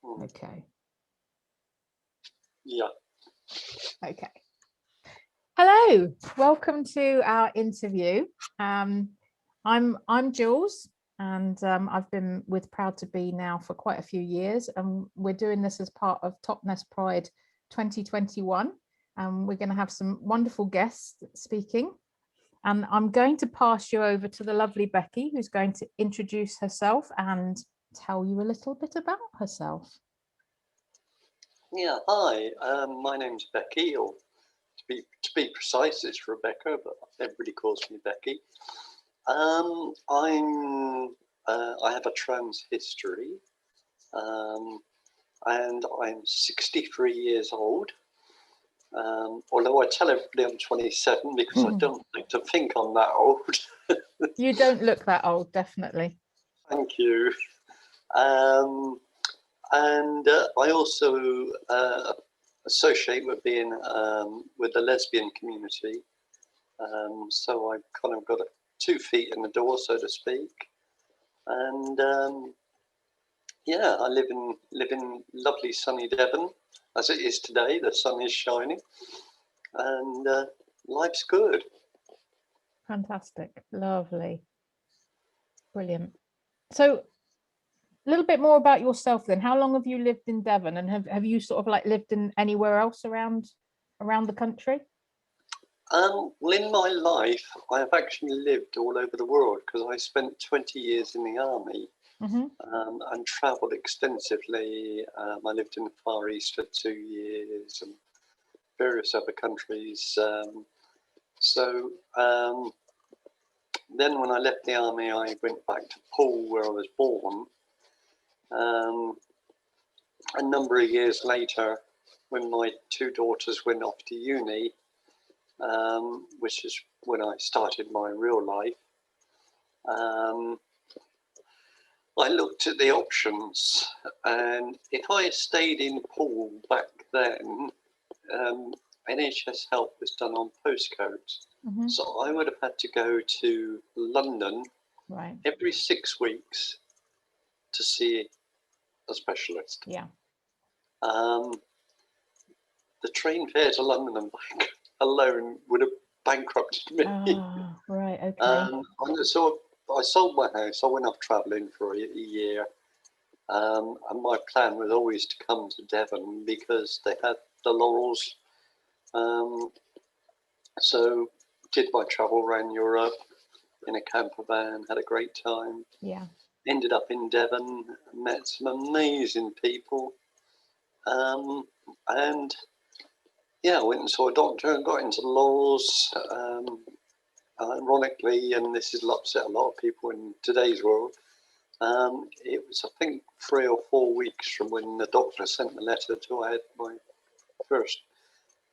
Okay. Yeah. Okay. Hello, welcome to our interview. I'm Jules, and I've been with Proud2Be now for quite a few years, and we're doing this as part of Totnes Pride 2021. And we're going to have some wonderful guests speaking. And I'm going to pass you over to the lovely Becky, who's going to introduce herself and tell you a little bit about herself. Yeah. Hi. My name's Becky, or to be precise, it's Rebecca, but everybody calls me Becky. I have a trans history, and I'm 63 years old. Although I tell everybody I'm 27 because I don't like to think I'm that old. You don't look that old, definitely. Thank you. And I also associate with being with the lesbian community. So I've kind of got 2 feet in the door, so to speak. And yeah, I live in lovely sunny Devon, as it is today. The sun is shining, and life's good. Fantastic, lovely, brilliant. So a little bit more about yourself then. How long have you lived in Devon, and have you sort of like lived in anywhere else around the country? Well, in my life, I have actually lived all over the world because I spent 20 years in the army. And travelled extensively. I lived in the Far East for 2 years and various other countries. Then when I left the army, I went back to Poole, where I was born. A number of years later, when my 2 daughters went off to uni, which is when I started my real life, I looked at the options, and if I stayed in Poole back then, NHS help was done on postcodes. So I would have had to go to London every 6 weeks to see a specialist. Yeah. The train fare to London and back alone would have bankrupted me. Oh, right, okay. So I sold my house. I went off travelling for a year, and my plan was always to come to Devon because they had the Laurels. So did my travel around Europe in a camper van, had a great time. Yeah. Ended up in Devon, met some amazing people, and yeah, I went and saw a doctor and got into the Laurels. Ironically, and this has upset a lot of people in today's world, it was, I think, 3 or 4 weeks from when the doctor sent the letter to I had my first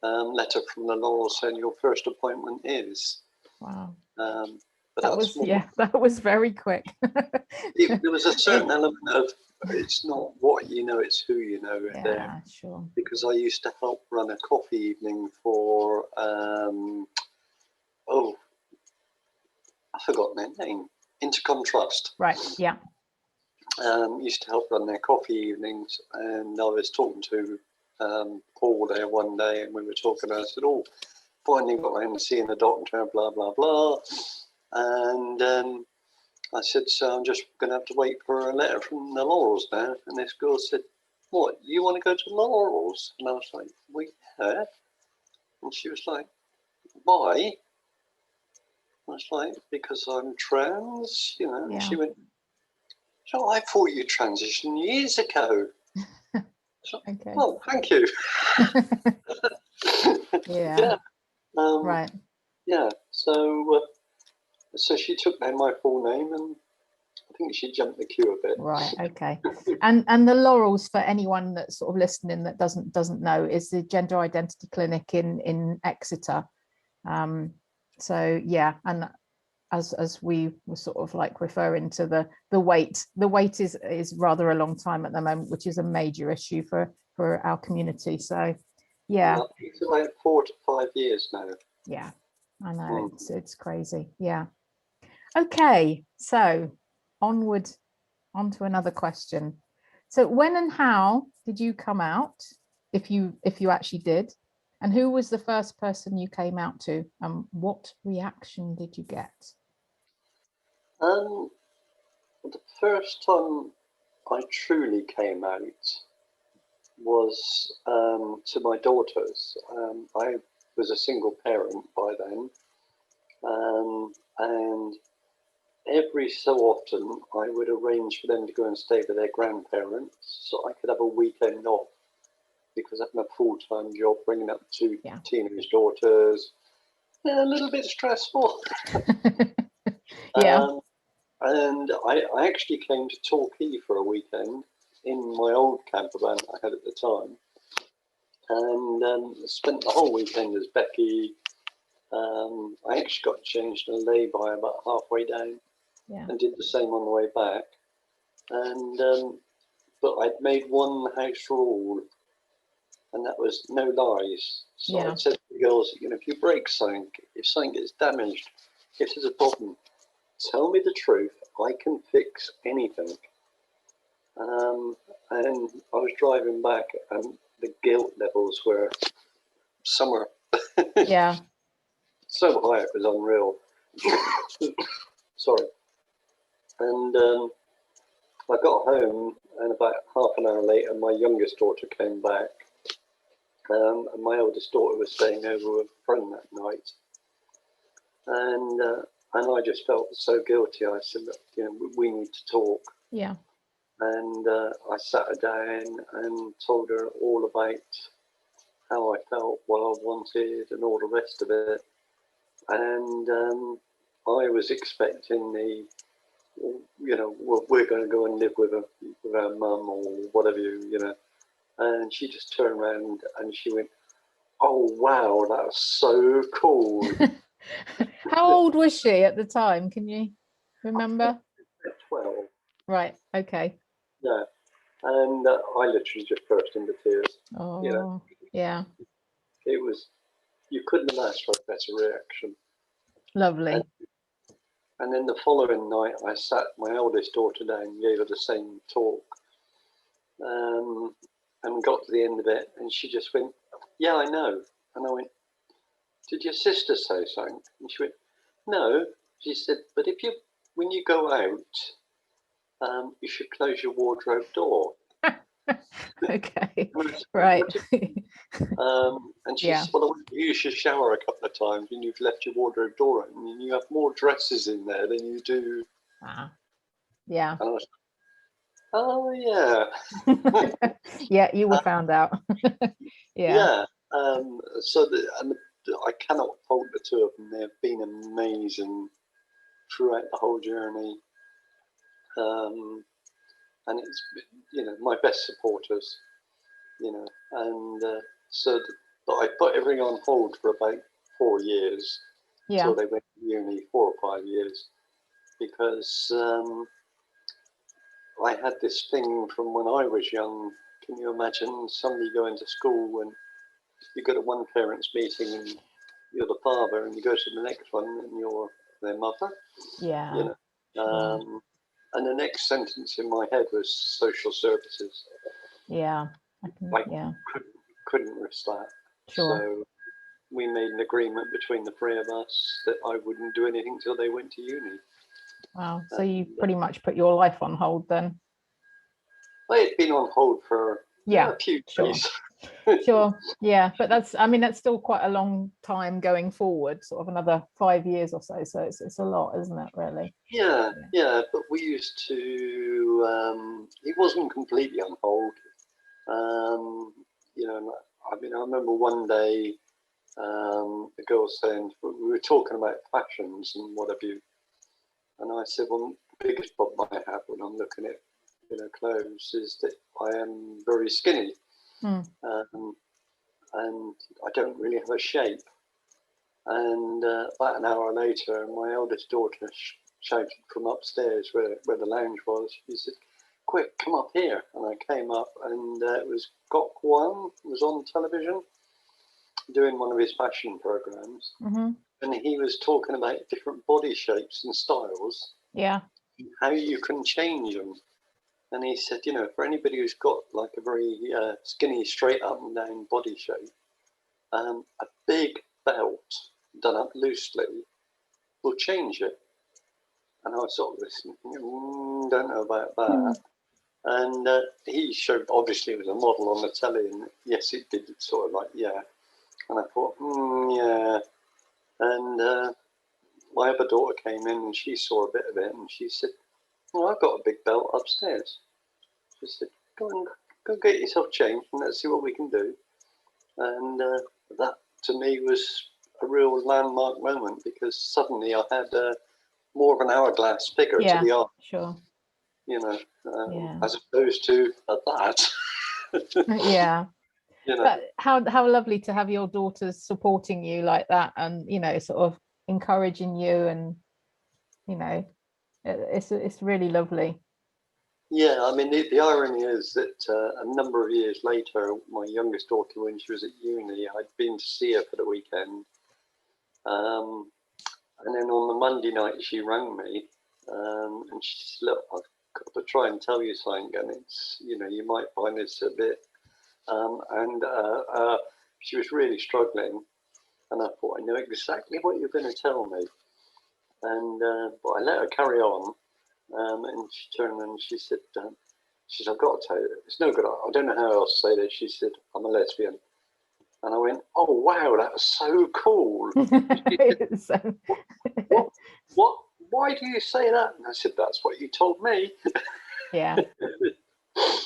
letter from the Laurels saying your first appointment is. Wow. But that was very quick. There was a certain element of it's not what you know, it's who you know. Yeah, there. Sure. Because I used to help run a coffee evening for I forgot their name. Intercom Trust. Right. Yeah. Used to help run their coffee evenings, and I was talking to Paul there one day, and we were talking. I said, "Oh, finally got around to seeing the doctor." Blah blah blah. And I said, "So I'm just going to have to wait for a letter from the Laurels now." And this girl said, "What? You want to go to the Laurels?" And I was like, "We have." And she was like, "Why?" I was like, "Because I'm trans, you know." Yeah. And she went, "So I thought you transitioned years ago." So, Okay. "Well, thank you." Yeah. Yeah. Right. Yeah. So she took down my full name, and I think she jumped the queue a bit. Right. Okay. And the Laurels, for anyone that's sort of listening that doesn't know, is the gender identity clinic in Exeter. So yeah, and as we were sort of like referring to the wait is rather a long time at the moment, which is a major issue for our community. So yeah, it's about 4 to 5 years now. Yeah, I know. It's crazy. Yeah. Okay, so onto another question. So when and how did you come out, if you actually did? And who was the first person you came out to? And what reaction did you get? The first time I truly came out was to my daughters. I was a single parent by then, and every so often I would arrange for them to go and stay with their grandparents so I could have a weekend off, because I had a full-time job bringing up two teenage daughters. A little bit stressful. Yeah. And I actually came to Torquay for a weekend in my old camper van I had at the time, and spent the whole weekend as Becky. I actually got changed in a lay-by about halfway down, and did the same on the way back. And but I'd made one house rule, and that was no lies. So I said to the girls, if you break something, if something gets damaged, if there's a problem, tell me the truth. I can fix anything. And I was driving back, and the guilt levels were somewhere so high it was unreal. Sorry. And I got home, and about half an hour later, my youngest daughter came back. And my eldest daughter was staying over with a friend that night. And I just felt so guilty. I said, look, we need to talk. Yeah. And I sat her down and told her all about how I felt, what I wanted, and all the rest of it. And I was expecting we're going to go and live with our mum or whatever, And she just turned around and she went, "Oh, wow, that's so cool." How old was she at the time? Can you remember? 12. Right. Okay. Yeah. And I literally just burst into tears. Oh, yeah. It was, you couldn't have asked for a better reaction. Lovely. And then the following night, I sat my eldest daughter down and gave her the same talk. And got to the end of it, and she just went, "Yeah, I know." And I went, "Did your sister say something?" And she went, "No." She said, "But when you go out, you should close your wardrobe door." Okay. Right. And she said, "Well, I went to use your shower a couple of times, and you've left your wardrobe door open, and you have more dresses in there than you do." Yeah. And I was, "Oh, yeah." Yeah, you were found out. Yeah. I cannot fault the two of them. They've been amazing throughout the whole journey. And it's, my best supporters, and but I put everything on hold for about 4 years until they went to uni, 4 or 5 years, because I had this thing from when I was young. Can you imagine somebody going to school and you go to one parent's meeting and you're the father, and you go to the next one and you're their mother? Yeah. And the next sentence in my head was social services. Yeah. I couldn't risk that. Sure. So we made an agreement between the three of us that I wouldn't do anything till they went to uni. Wow. So you pretty much put your life on hold then? I had been on hold for a few days. Sure. Yeah, but that's still quite a long time going forward, sort of another 5 years or so. So it's a lot, isn't it, really? Yeah. But we used to, it wasn't completely on hold. I remember one day the girl saying, we were talking about fashions and what have you. And I said, well, the biggest problem I have when I'm looking at clothes is that I am very skinny. And I don't really have a shape. And about an hour later, my eldest daughter shouted from upstairs where the lounge was. She said, "Quick, come up here." And I came up, and it was Gok Wan was on television doing one of his fashion programs. And he was talking about different body shapes and styles. Yeah. How you can change them. And he said, you know, for anybody who's got like a very skinny, straight up and down body shape, a big belt done up loosely will change it. And I was sort of listening, don't know about that. And he showed, obviously it was a model on the telly, and yes, it did sort of like, yeah. And I thought, yeah. And my other daughter came in and she saw a bit of it, and she said, well, I've got a big belt upstairs. She said, go get yourself changed and let's see what we can do. And that to me was a real landmark moment, because suddenly I had more of an hourglass figure to the art. Sure. You know, as opposed to that. Yeah. You know. But how lovely to have your daughters supporting you like that, and you know, sort of encouraging you, and you know, it's really lovely. Yeah, I mean, the irony is that a number of years later, my youngest daughter, when she was at uni, I'd been to see her for the weekend. And then on the Monday night, she rang me, and she said, look, I've got to try and tell you something, and it's, you know, you might find this a bit, she was really struggling, and I thought, I know exactly what you're going to tell me. And but I let her carry on, and she turned and she said, I've got to tell you, it's no good, I don't know how else to say this. She said, I'm a lesbian. And I went, oh, wow, that's so cool. Said, what? Why do you say that? And I said, that's what you told me. Yeah.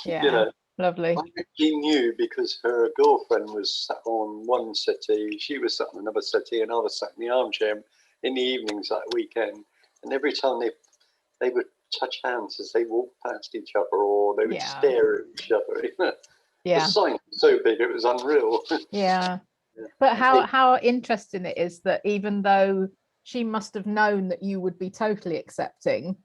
Yeah. You know, lovely. I actually knew, because her girlfriend was sat on one settee, she was sat on another settee, and I was sat in the armchair in the evenings that weekend. And every time they would touch hands as they walked past each other, or they would stare at each other. The sign was so big, it was unreal. Yeah. But how interesting it is that even though she must have known that you would be totally accepting,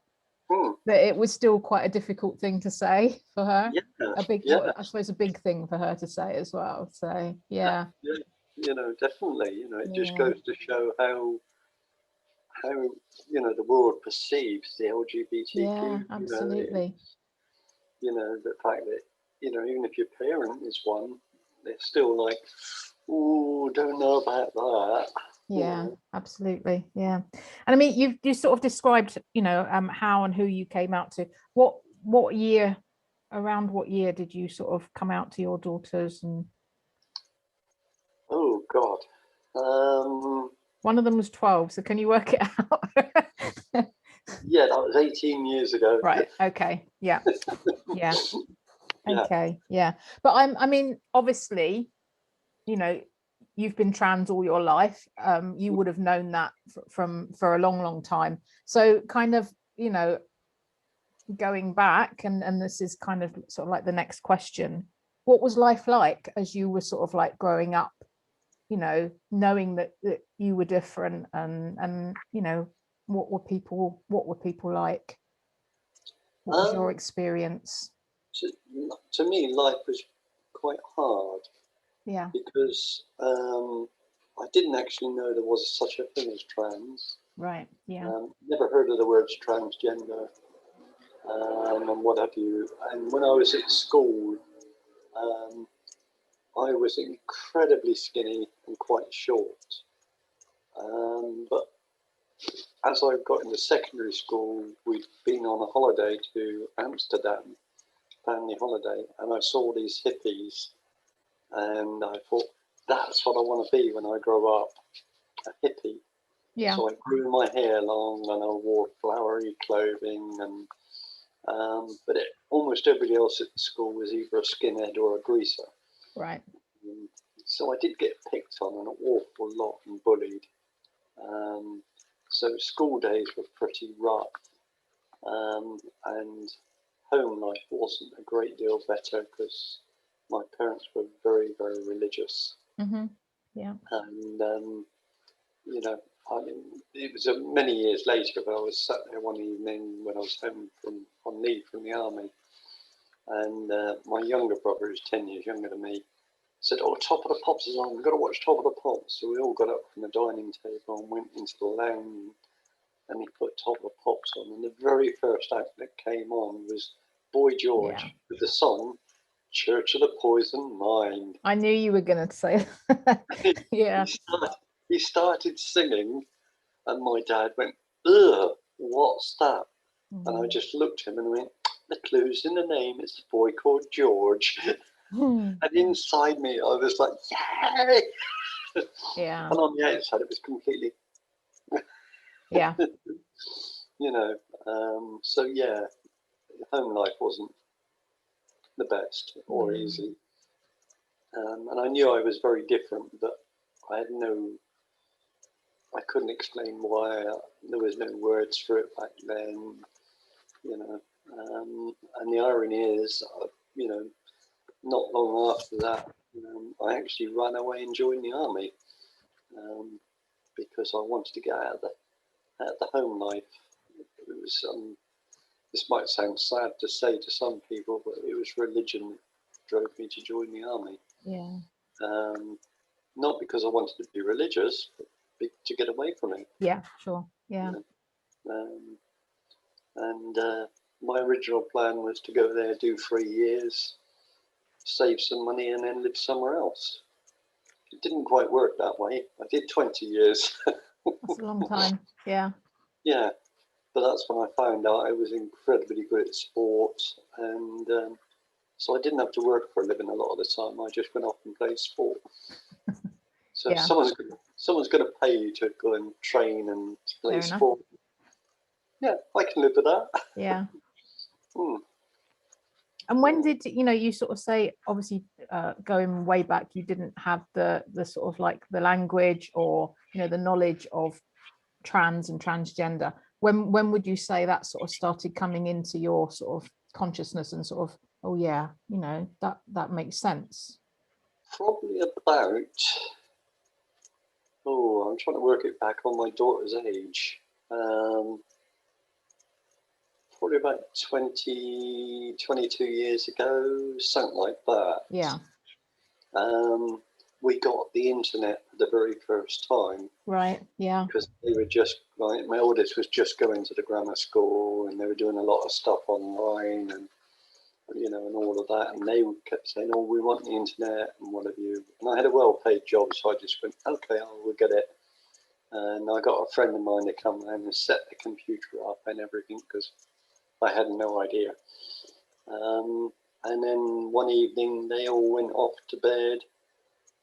that it was still quite a difficult thing to say for her. I suppose a big thing for her to say as well. So yeah. You know, definitely. You know, it just goes to show how you know the world perceives the LGBTQ. Yeah, absolutely. You know, the fact that, you know, even if your parent is one, they're still like, oh, don't know about that. Yeah, absolutely. Yeah. And I mean, you sort of described, you know, how and who you came out to. What year, around what year did you sort of come out to your daughters? And oh God, one of them was 12, so can you work it out? Yeah, that was 18 years ago. Right. Okay. Yeah. Yeah. Okay. Yeah. But I mean, obviously, you know, you've been trans all your life. You would have known that for a long time. So kind of, you know, going back, and this is kind of sort of like the next question, what was life like as you were sort of like growing up, you know, knowing that you were different, and you know, what were people like? What was your experience? To me, life was quite hard. Yeah. Because I didn't actually know there was such a thing as trans. Right. Yeah. Never heard of the words transgender, and what have you. And when I was at school, I was incredibly skinny and quite short. But as I got into secondary school, we'd been on a holiday to Amsterdam, family holiday, and I saw these hippies, and I thought, that's what I want to be when I grow up, a hippie. Yeah. So I grew my hair long, and I wore flowery clothing, and but almost everybody else at school was either a skinhead or a greaser. Right. So I did get picked on an awful lot and bullied. So school days were pretty rough, and home life wasn't a great deal better, because my parents were very, very religious. Mm-hmm. Yeah. And you know, I mean, it was many years later, but I was sat there one evening when I was home on leave from the army, and my younger brother, who's 10 years younger than me, said, oh, Top of the Pops is on, we've got to watch Top of the Pops. So we all got up from the dining table and went into the lounge, and he put Top of the Pops on, and the very first act that came on was Boy George, Yeah. with the song Church of the Poisoned Mind. I knew you were going to say that. Yeah. He started singing, and my dad went, ugh, what's that? And I just looked at him and went, the clue's in the name, it's a boy called George. And inside me, I was like, yay! Yeah. And on the outside, it was completely, Yeah. you know, so yeah, home life wasn't the best or easy. And I knew I was very different, but I couldn't explain why. There was no words for it back then, you know. And the irony is, you know, not long after that, I actually ran away and joined the army because I wanted to get out of the home life. It was, this might sound sad to say to some people, but it was religion that drove me to join the army. Yeah. Not because I wanted to be religious, but to get away from it. Yeah, sure. Yeah. And my original plan was to go there, do 3 years, save some money, and then live somewhere else. It didn't quite work that way. I did 20 years. That's a long time. Yeah. Yeah, but that's when I found out I was incredibly good at sports, and so I didn't have to work for a living a lot of the time. I just went off and played sport. So Yeah. someone's going to pay you to go and train and play Fair sport. Yeah, I can live with that. Yeah. And when did you sort of say, obviously going way back, you didn't have the sort of like the language or the knowledge of trans and transgender. When would you say that sort of started coming into your sort of consciousness and sort of, oh yeah, that makes sense? Probably about, I'm trying to work it back on my daughter's age. Probably about 20, 22 years ago, something like that. Yeah. We got the internet for the very first time. Right. Yeah. Because they were just, like, my oldest was just going to the grammar school, and they were doing a lot of stuff online and and all of that. And they kept saying, oh, we want the internet and what have you. And I had a well-paid job, so I just went, okay, we'll get it. And I got a friend of mine to come around and set the computer up and everything because I had no idea. And then one evening they all went off to bed,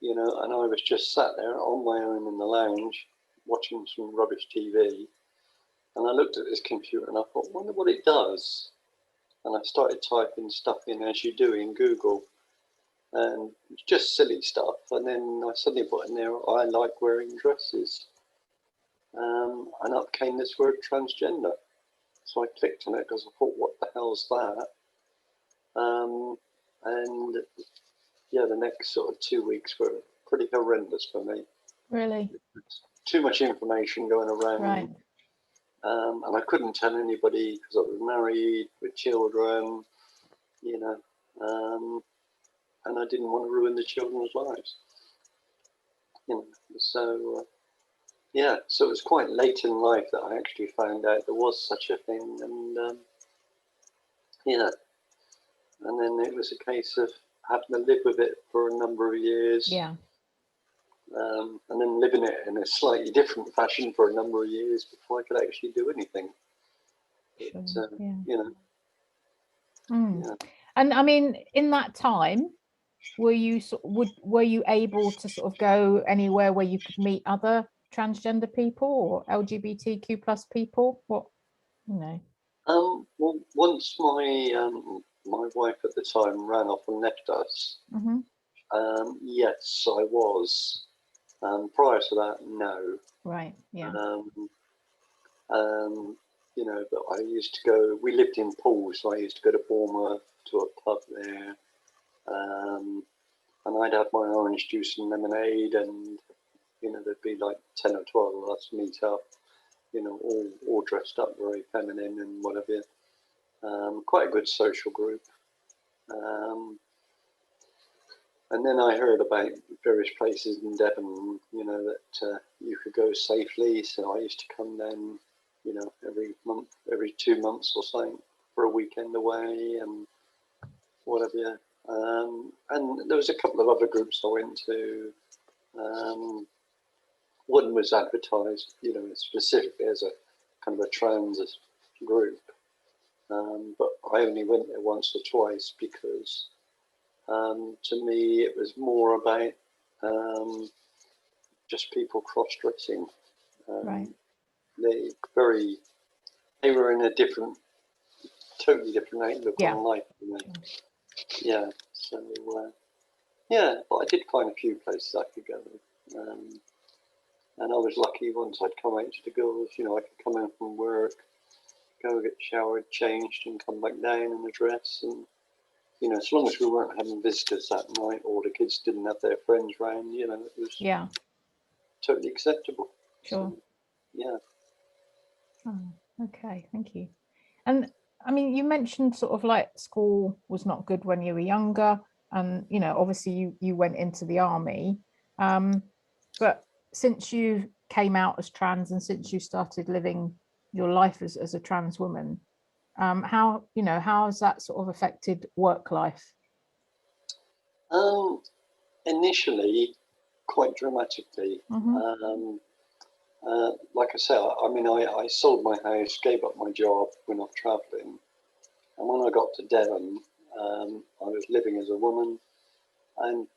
and I was just sat there on my own in the lounge watching some rubbish TV. And I looked at this computer and I thought, wonder what it does. And I started typing stuff in as you do in Google, and just silly stuff. And then I suddenly put in there, I like wearing dresses. And up came this word transgender. So I clicked on it because I thought, what the hell's that? And yeah, the next sort of 2 weeks were pretty horrendous for me. Really? Too much information going around. Right. And I couldn't tell anybody because I was married with children, and I didn't want to ruin the children's lives. So so it was quite late in life that I actually found out there was such a thing, and and then it was a case of having to live with it for a number of years. Yeah. And then living it in a slightly different fashion for a number of years before I could actually do anything. Sure. But, Yeah. yeah. And I mean, in that time, were you able to sort of go anywhere where you could meet other transgender people or LGBTQ plus people? Well, once my wife at the time ran off and left us, yes, I was. Prior to that, no. Right. Yeah. But I used to go. We lived in Poole, so I used to go to Bournemouth to a pub there, and I'd have my orange juice and lemonade, and there'd be like 10 or 12 of us meet up, all dressed up very feminine and whatever. Quite a good social group. And then I heard about various places in Devon, that you could go safely. So I used to come down, every month, every 2 months or so for a weekend away and whatever. And there was a couple of other groups I went to. One was advertised, specifically as a kind of a trans group. But I only went there once or twice because to me it was more about just people cross-dressing. Right. They were in a totally different outlook Yeah. on life. Yeah. So yeah, but I did find a few places I could go. And I was lucky once I'd come out to the girls, I could come in from work, go get showered, changed, and come back down in a dress. And, as long as we weren't having visitors that night or the kids didn't have their friends round, it was totally acceptable. Sure. So, yeah. Oh, okay, thank you. And I mean, you mentioned sort of like school was not good when you were younger, and obviously you went into the army, but since you came out as trans and since you started living your life as a trans woman, how has that sort of affected work life? Initially, quite dramatically. Like I said, I sold my house, gave up my job, went off travelling, and when I got to Devon, I was living as a woman, and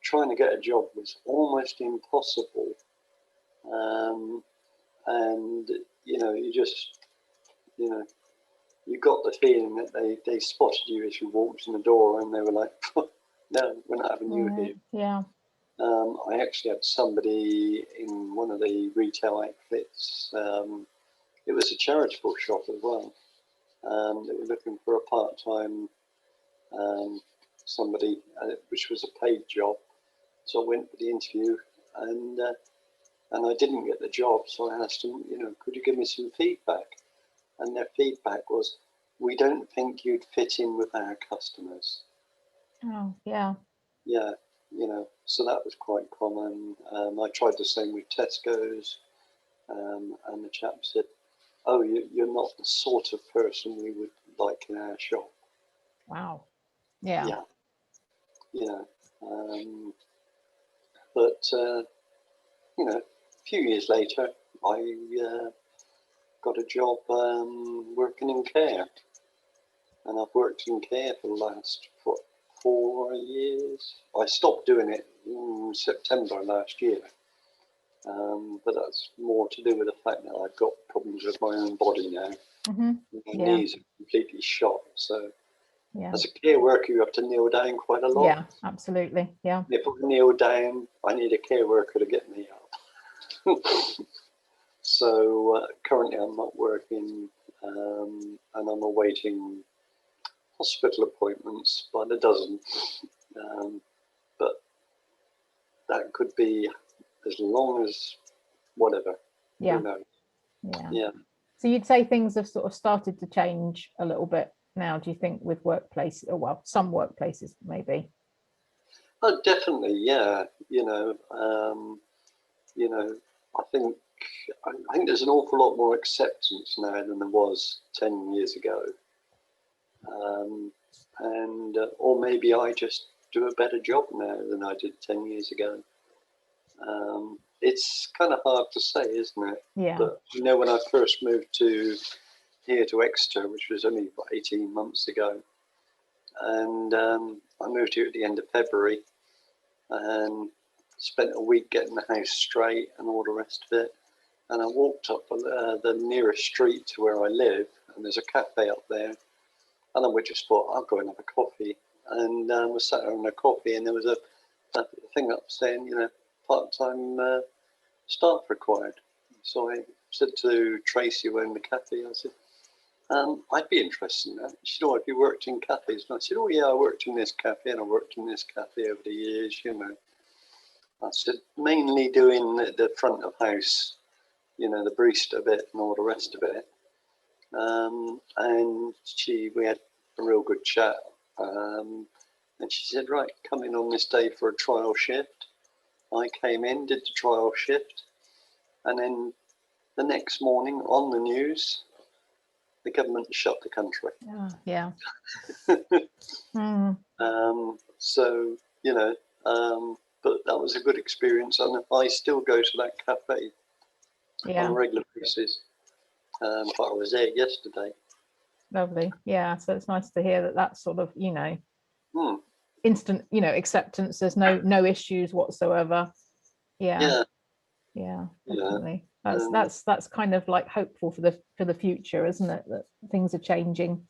trying to get a job was almost impossible. And you just, you got the feeling that they spotted you as you walked in the door, and they were like, "No, we're not having you here." Yeah. I actually had somebody in one of the retail outfits. It was a charitable shop as well. They were looking for a part-time somebody, which was a paid job. So I went for the interview, and I didn't get the job. So I asked them, could you give me some feedback? And their feedback was, "We don't think you'd fit in with our customers." Oh, yeah. Yeah, so that was quite common. I tried the same with Tesco's, and the chap said, "Oh, you're not the sort of person we would like in our shop." Wow. Yeah. Yeah, yeah. But a few years later, I got a job working in care, and I've worked in care for the last 4 years. I stopped doing it in September last year. But that's more to do with the fact that I've got problems with my own body now. My knees are completely shot. So as a care worker, you have to kneel down quite a lot. Yeah, absolutely. Yeah. If I kneel down, I need a care worker to get me up. So currently I'm not working, and I'm awaiting hospital appointments by the dozen. But that could be as long as whatever. Yeah. Who knows? Yeah. So you'd say things have sort of started to change a little bit now, do you think, with workplaces, or well, some workplaces maybe? Oh, definitely, yeah. I think there's an awful lot more acceptance now than there was 10 years ago. Or maybe I just do a better job now than I did 10 years ago. It's kind of hard to say, isn't it? Yeah. But when I first moved here to Exeter, which was only about 18 months ago, and I moved here at the end of February, and spent a week getting the house straight and all the rest of it. And I walked up the nearest street to where I live, and there's a cafe up there. And then we just thought, I'll go and have a coffee. And we sat there having a coffee, and there was a thing up saying, part-time staff required. So I said to Tracy, when the cafe, I said, I'd be interested in that. She said, "Oh, have you worked in cafes?" And I said, "Oh, yeah, I worked in this cafe, and I worked in this cafe over the years, I said, mainly doing the front of house, the barista bit and all the rest of it. And we had a real good chat. And she said, "Right, come in on this day for a trial shift." I came in, did the trial shift, and then the next morning on the news, the government shut the country. Yeah. Mm. So, you know, but that was a good experience, and I still go to that cafe on a regular basis. But I was there yesterday. Lovely. Yeah, so it's nice to hear that that's sort of, you know, instant, you know, acceptance. There's no issues whatsoever. Yeah, definitely. That's kind of like hopeful for the future, isn't it, that things are changing?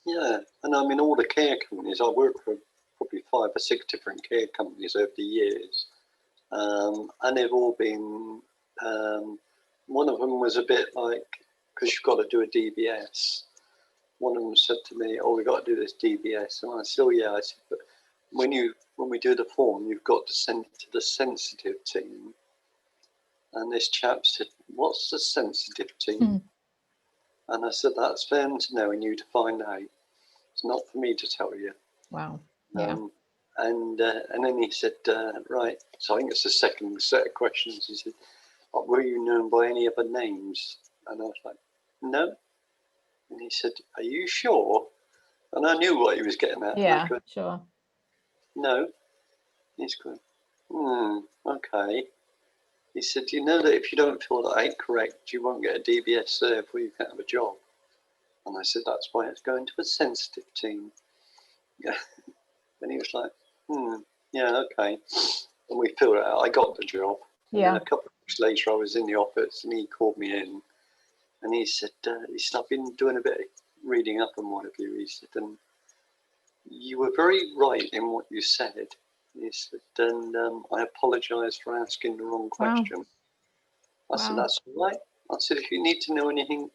Yeah, and I mean, all the care companies, I worked for probably 5 or 6 different care companies over the years, and they've all been, one of them was a bit like, because you've got to do a DBS. One of them said to me, "Oh, we got to do this DBS," and I said, "Oh yeah." I said, "But when we do the form, you've got to send it to the sensitive team." And this chap said, "What's the sensitive team?" And I said, "That's for them to know and you to find out. It's not for me to tell you." Wow. Yeah. And then he said, "Right." So I think it's the second set of questions. He said, "Were you known by any other names?" And I was like, "No." And he said, "Are you sure?" And I knew what he was getting at. Yeah, sure. "No." He's going, okay. He said, "You know that if you don't fill that out correct, you won't get a DBS, therefore you can't have a job." And I said, "That's why it's going to a sensitive team." Yeah. And he was like, yeah, okay. And we filled it out. I got the job. And then a couple of weeks later, I was in the office and he called me in and he said, "I've been doing a bit of reading up on what have you." He said, "And you were very right in what you said." He said, "And I apologise for asking the wrong question." I said, "That's all right." I said, "If you need to know anything,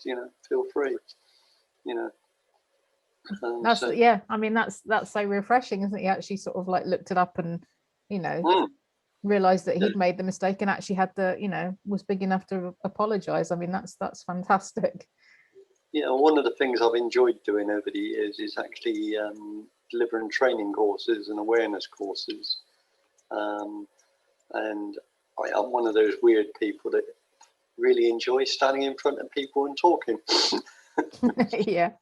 you know, feel free, you know." I mean, that's so refreshing, isn't it? He actually sort of like looked it up and, you know, realized that he'd made the mistake and actually had the, you know, was big enough to apologize. I mean, that's fantastic. Yeah, one of the things I've enjoyed doing over the years is actually delivering training courses and awareness courses. And I'm one of those weird people that really enjoy standing in front of people and talking. Yeah.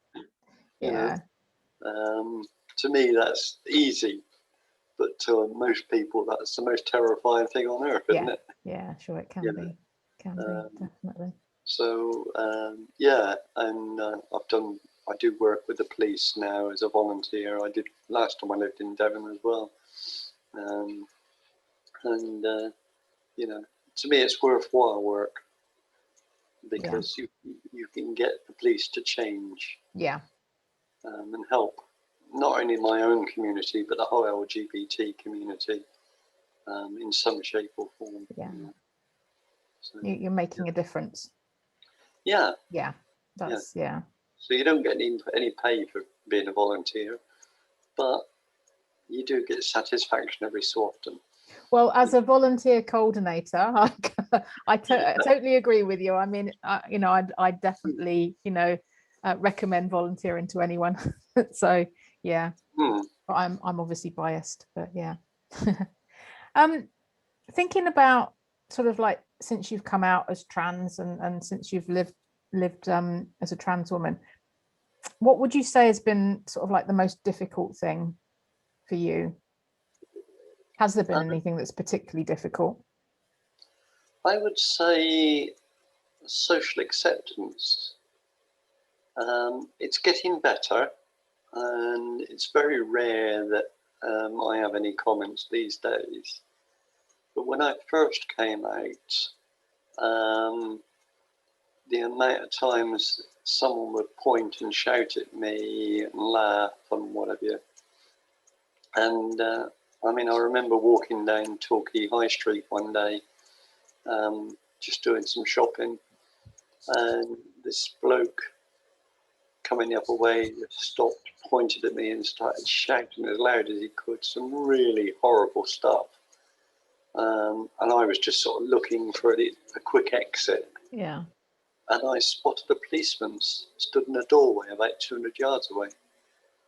You know, to me, that's easy. But to most people, that's the most terrifying thing on earth, isn't it? Yeah, sure, it can be. Can be, definitely. So, yeah, and I do work with the police now as a volunteer. I did last time I lived in Devon as well. You know, to me, it's worthwhile work because you can get the police to change. Yeah. And help not only my own community, but the whole LGBT community in some shape or form. Yeah. So, you're making a difference. Yeah. Yeah. That's, yeah. So you don't get any pay for being a volunteer, but you do get satisfaction every so often. Well, as a volunteer coordinator, I totally agree with you. I mean, you know, I definitely, you know, recommend volunteering to anyone. So yeah, but I'm obviously biased, but yeah. Thinking about sort of like since you've come out as trans and since you've lived as a trans woman, what would you say has been sort of like the most difficult thing for you? Has there been anything that's particularly difficult? I would say social acceptance. It's getting better, and it's very rare that I have any comments these days. But when I first came out, the amount of times someone would point and shout at me and laugh and whatever. And I mean, I remember walking down Torquay High Street one day, just doing some shopping, and this bloke coming the other way stopped, pointed at me and started shouting as loud as he could some really horrible stuff. And I was just sort of looking for a quick exit. Yeah. And I spotted a policeman stood in a doorway about 200 yards away.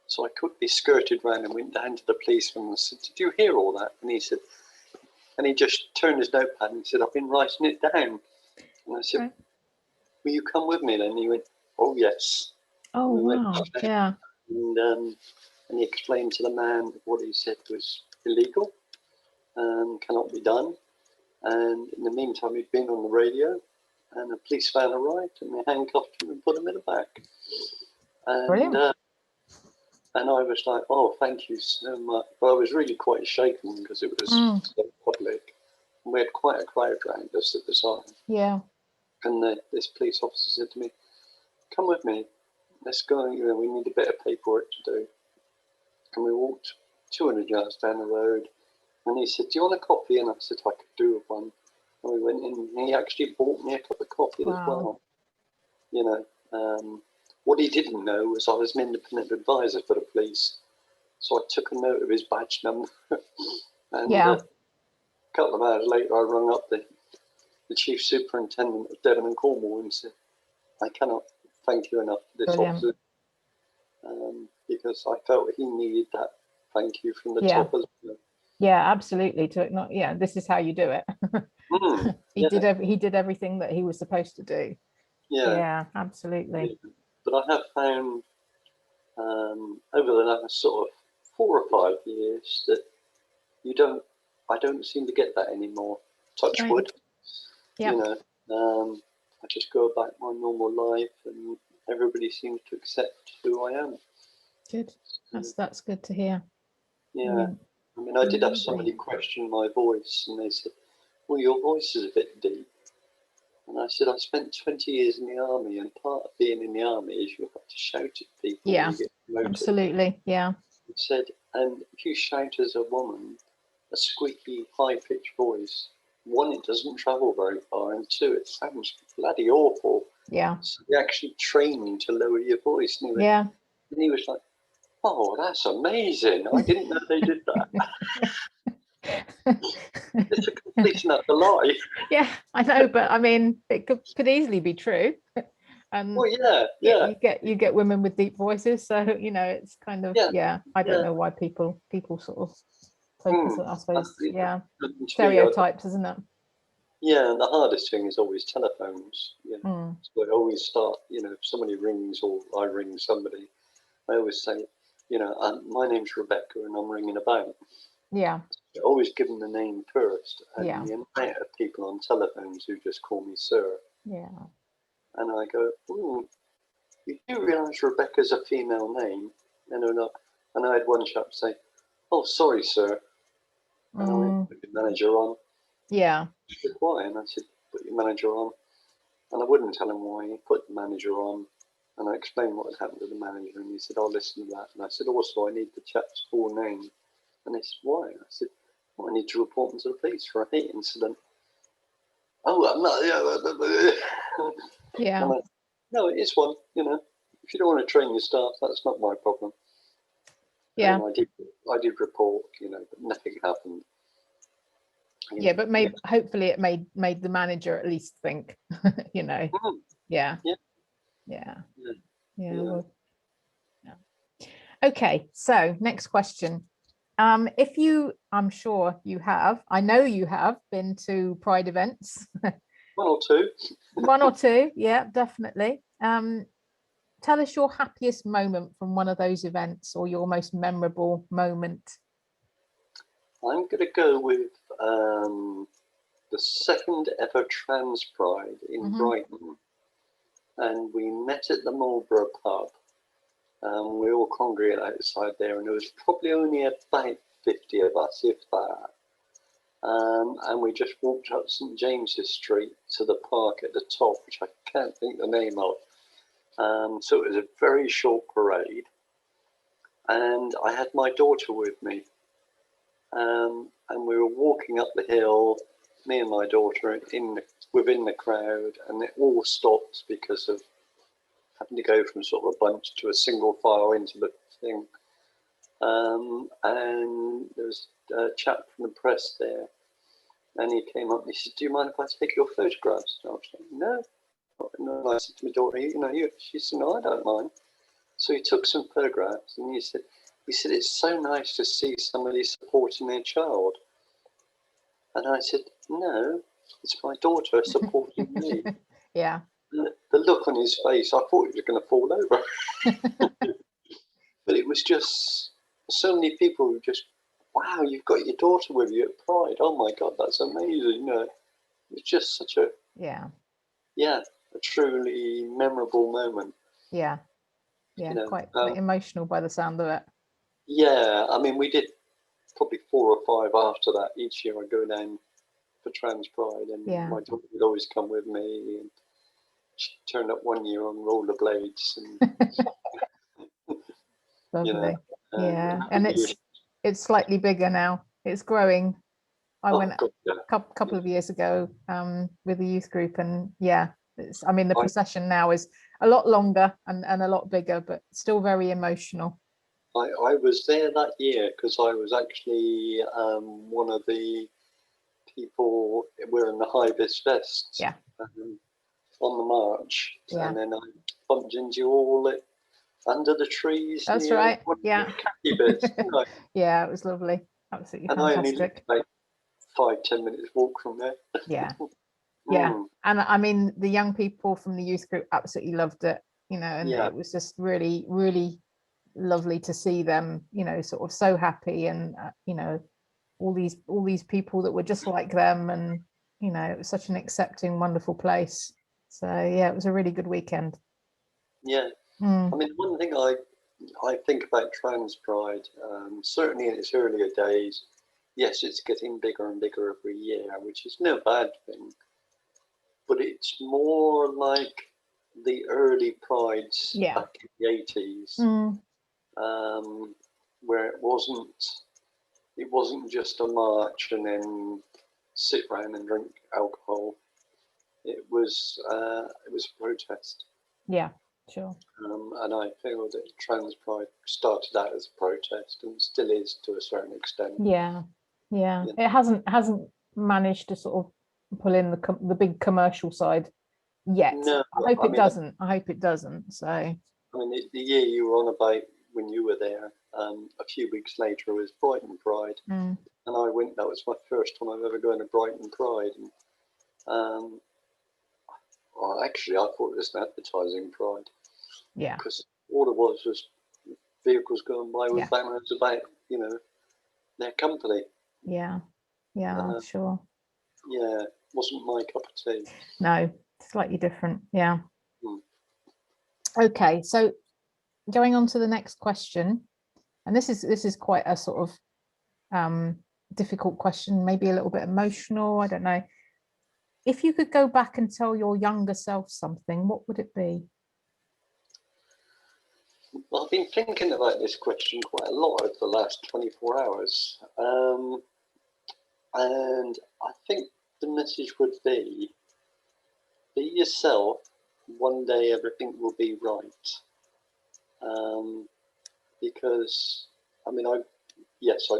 So I quickly skirted round and went down to the policeman and said, "Did you hear all that?" And he said, and he just turned his notepad and said, "I've been writing it down." And I said, "Will you come with me then?" And he went, oh yes. Oh, And we went wow. up there, Yeah. and he explained to the man what he said was illegal, cannot be done. And in the meantime, he'd been on the radio, and a police van arrived, and they handcuffed him and put him in the back. And Brilliant. and I was like, oh, thank you so much. But I was really quite shaken because it was so public. And we had quite a crowd around us at the time. Yeah. And this police officer said to me, come with me, let's go, we need a bit of paperwork to do. And we walked 200 yards down the road, and he said, do you want a coffee? And I said, I could do with one. And we went in, and he actually bought me a cup of coffee as well. What he didn't know was I was an independent advisor for the police. So I took a note of his badge number. And a couple of hours later, I rang up the chief superintendent of Devon and Cornwall and said, I cannot thank you enough for this officer, because I felt he needed that thank you from the top as well. Yeah, absolutely. This is how you do it. He did everything that he was supposed to do. Yeah, absolutely. Yeah. But I have found over the last sort of 4 or 5 years that I don't seem to get that anymore. Touch wood. I just go about my normal life, and everybody seems to accept who I am. Good. That's good to hear. Yeah. I mean, I did have somebody question my voice, and they said, well, your voice is a bit deep. And I said, I spent 20 years in the army, and part of being in the army is you have to shout at people when you get promoted. Absolutely. Yeah. He said, and if you shout as a woman, a squeaky, high-pitched voice, 1, it doesn't travel very far, and 2, it sounds bloody awful. Yeah. So they actually train you to lower your voice. And he was like, oh, that's amazing. I didn't know they did that. It's a complete and utter lie. Yeah, I know, but I mean, it could easily be true. And well, you get women with deep voices, so it's kind of I don't know why people sort of focus on, I suppose, stereotypes, isn't it? Yeah, and the hardest thing is always telephones. So I always start, if somebody rings or I ring somebody, I always say, my name's Rebecca and I'm ringing a bank. Yeah. I always give them the name first. And the amount of people on telephones who just call me sir. Yeah. And I go, you do realise Rebecca's a female name? And they're not. And I had one chap say, oh, sorry, sir. And I went, put your manager on. Yeah. He said, why? And I said, put your manager on. And I wouldn't tell him why. He put the manager on. And I explained what had happened to the manager. And he said, I'll listen to that. And I said, also, I need the chap's full name. And they said, why? I said, well, I need to report him to the police for a hate incident. Oh, I'm not. Yeah. No, it is one, If you don't want to train your staff, that's not my problem. Yeah. And I did report, but nothing happened. Yeah, but maybe hopefully it made the manager at least think, Yeah. Yeah. Yeah. Well, okay, so next question. If I'm sure you have, I know you have been to Pride events. 1 or 2. 1 or 2, yeah, definitely. Tell us your happiest moment from one of those events, or your most memorable moment. I'm going to go with the 2nd ever Trans Pride in Brighton. And we met at the Marlborough pub. We all congregated outside there, and there was probably only about 50 of us, if that. And we just walked up St James's Street to the park at the top, which I can't think the name of. So it was a very short parade. And I had my daughter with me. And we were walking up the hill, me and my daughter, within the crowd, and it all stopped because of having to go from sort of a bunch to a single file into the thing. And there was a chap from the press there, and he came up and he said, do you mind if I take your photographs? And I was like, no. And I said to my daughter, she said, no, I don't mind. So he took some photographs, and he said, it's so nice to see somebody supporting their child. And I said, no, it's my daughter supporting me. Yeah. the look on his face, I thought he was going to fall over. But it was just so many people who just, wow, you've got your daughter with you at Pride. Oh my God, that's amazing. It's just such a, yeah, a truly memorable moment. yeah, quite emotional by the sound of it. Yeah, I mean, we did probably 4 or 5 after that. Each year I go down for Trans Pride, and my daughter would always come with me. And she turned up one year on rollerblades, and lovely. And it's slightly bigger now. It's growing. I went a couple of years ago with a youth group, and the procession now is a lot longer and a lot bigger, but still very emotional. I was there that year because I was actually one of the people wearing the high vis vests on the march, and then I bumped into you all under the trees. That's right. Yeah. Bits, Yeah, it was lovely. Absolutely and fantastic. I only 5-10 minutes walk from there. Yeah. And I mean, the young people from the youth group absolutely loved it, and it was just really, really lovely to see them, sort of so happy, and all these people that were just like them, and it was such an accepting, wonderful place. So it was a really good weekend. I mean, one thing I think about Trans Pride, certainly in its earlier days, yes, it's getting bigger and bigger every year, which is no bad thing, but it's more like the early prides back in the 80s, where it wasn't just a march and then sit around and drink alcohol. It was a protest. Yeah, sure. And I feel that Trans Pride started out as a protest and still is to a certain extent. Yeah. It hasn't managed to sort of pull in the big commercial side yet. No, I hope it doesn't. So I mean, the year you were on about when you were there, a few weeks later was Brighton Pride, and I went. That was my first time I've ever gone to Brighton Pride, and actually I thought it was an advertising pride. Yeah, because all it was vehicles going by with banners about their company. Yeah, sure. Yeah, wasn't my cup of tea. No, slightly different. Yeah. Okay, so going on to the next question, and this is quite a sort of difficult question, maybe a little bit emotional. I don't know. If you could go back and tell your younger self something, what would it be? Well, I've been thinking about this question quite a lot over the last 24 hours. And I think the message would be yourself. One day everything will be right. Because, I mean, I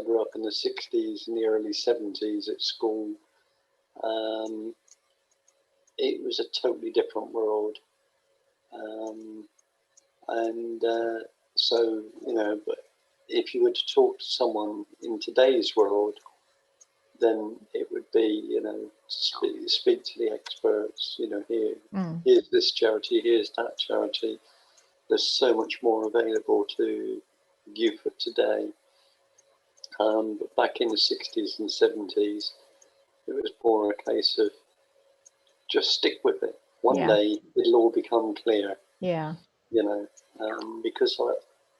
grew up in the 60s and the early 70s at school. It was a totally different world. So, but if you were to talk to someone in today's world, then it would be, speak to the experts, here's this charity, here's that charity. There's so much more available to youth of today. But back in the 60s and 70s, it was more a case of just stick with it. One day it'll all become clear. Yeah. Because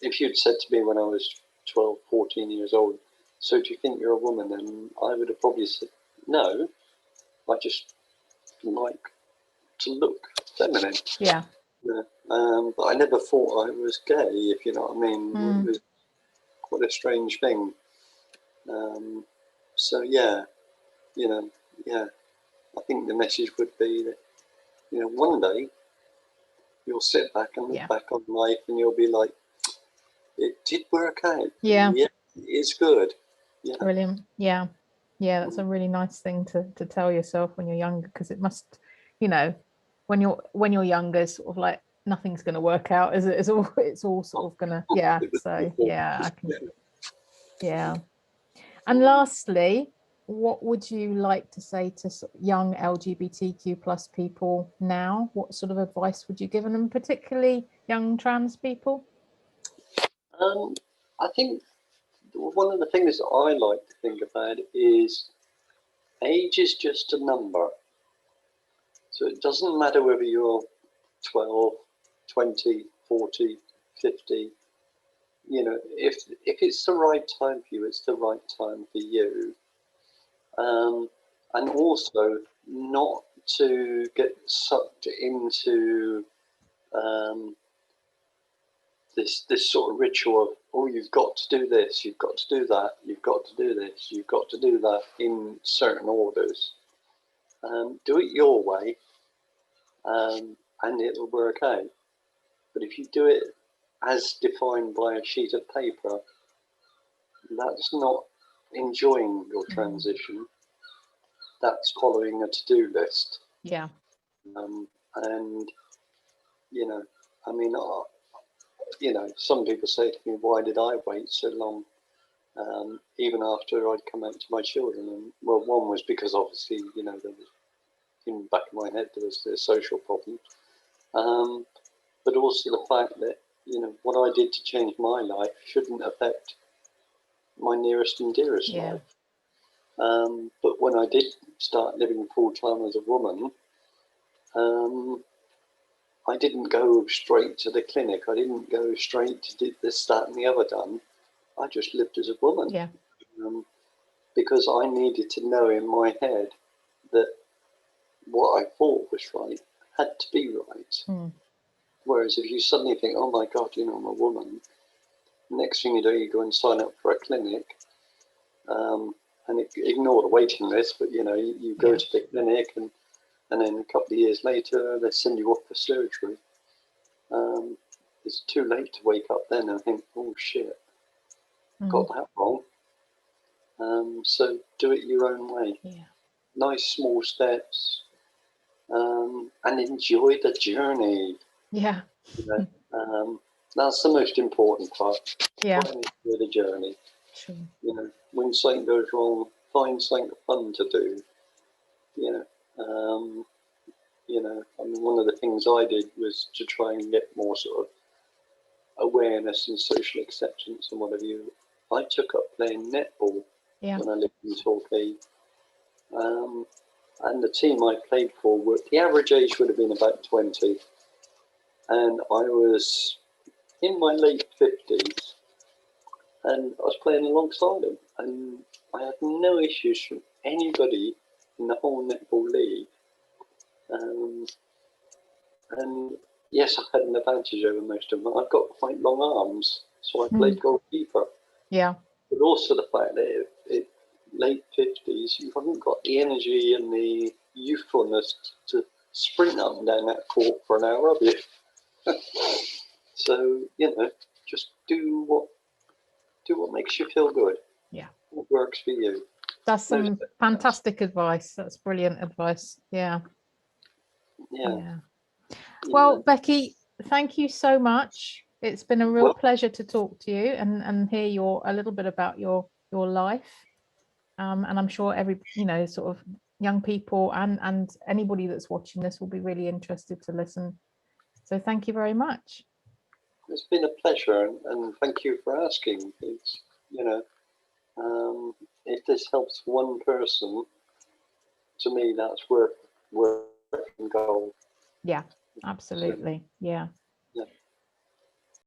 if you'd said to me when I was 12, 14 years old, so do you think you're a woman? And I would have probably said, no, I just like to look feminine. Yeah. But I never thought I was gay, if you know what I mean. It was quite a strange thing. I think the message would be that, one day you'll sit back and look back on life and you'll be like, it did work out. Yeah. It's good. Yeah. Brilliant. Yeah. That's a really nice thing to tell yourself when you're younger, because it must, when you're younger, sort of like nothing's going to work out, is it? It's all sort of gonna, so I can, and lastly, what would you like to say to young LGBTQ plus people now? What sort of advice would you give them, particularly young trans people? I think one of the things that I like to think about is age is just a number. So it doesn't matter whether you're 12, 20, 40, 50. You know, if it's the right time for you, it's the right time for you. And also not to get sucked into this sort of ritual of, oh, you've got to do this, you've got to do that, you've got to do this, you've got to do that in certain orders. Do it your way, and it'll work out. But if you do it as defined by a sheet of paper, that's not enjoying your transition. That's following a to-do list. Yeah. And, you know, I mean, you know, some people say to me, why did I wait so long? Even after I'd come out to my children. And, well, one was because obviously, you know, there was, in the back of my head, there was the social problem. But also the fact that, you know, what I did to change my life shouldn't affect my nearest and dearest life. But when I did start living full-time as a woman, I didn't go straight to the clinic. I didn't go straight to do this, that, and the other done. I just lived as a woman. Yeah. Because I needed to know in my head that what I thought was right had to be right. Whereas if you suddenly think, oh my God, you know, I'm a woman, next thing you do, you go and sign up for a clinic, and ignore the waiting list, but you know, you go to the clinic, and then a couple of years later, they send you off for surgery. It's too late to wake up then and think, oh shit, got that wrong. So do it your own way. Yeah. Nice small steps, and enjoy the journey. Yeah. You know, that's the most important part. Yeah. Try and enjoy the journey. Sure. You know, when something goes wrong, find something fun to do. You know, I mean, one of the things I did was to try and get more sort of awareness and social acceptance and what have you. I took up playing netball when I lived in Torquay. And the team I played for, the average age would have been about 20. And I was in my late 50s, and I was playing alongside them. And I had no issues from anybody in the whole netball league. And yes, I had an advantage over most of them. I've got quite long arms, so I played goalkeeper. Yeah. But also the fact that late 50s, you haven't got the energy and the youthfulness to sprint up and down that court for an hour, have you? So, you know, just do what makes you feel good. Yeah. What works for you. That's some fantastic advice. That's brilliant advice. Yeah. Yeah. Well, Becky, thank you so much. It's been a real pleasure to talk to you and hear a little bit about your life. And I'm sure you know, sort of young people and anybody that's watching this will be really interested to listen. So thank you very much. It's been a pleasure, and thank you for asking. It's, you know, if this helps one person, to me, that's worth gold. Yeah, absolutely. Yeah.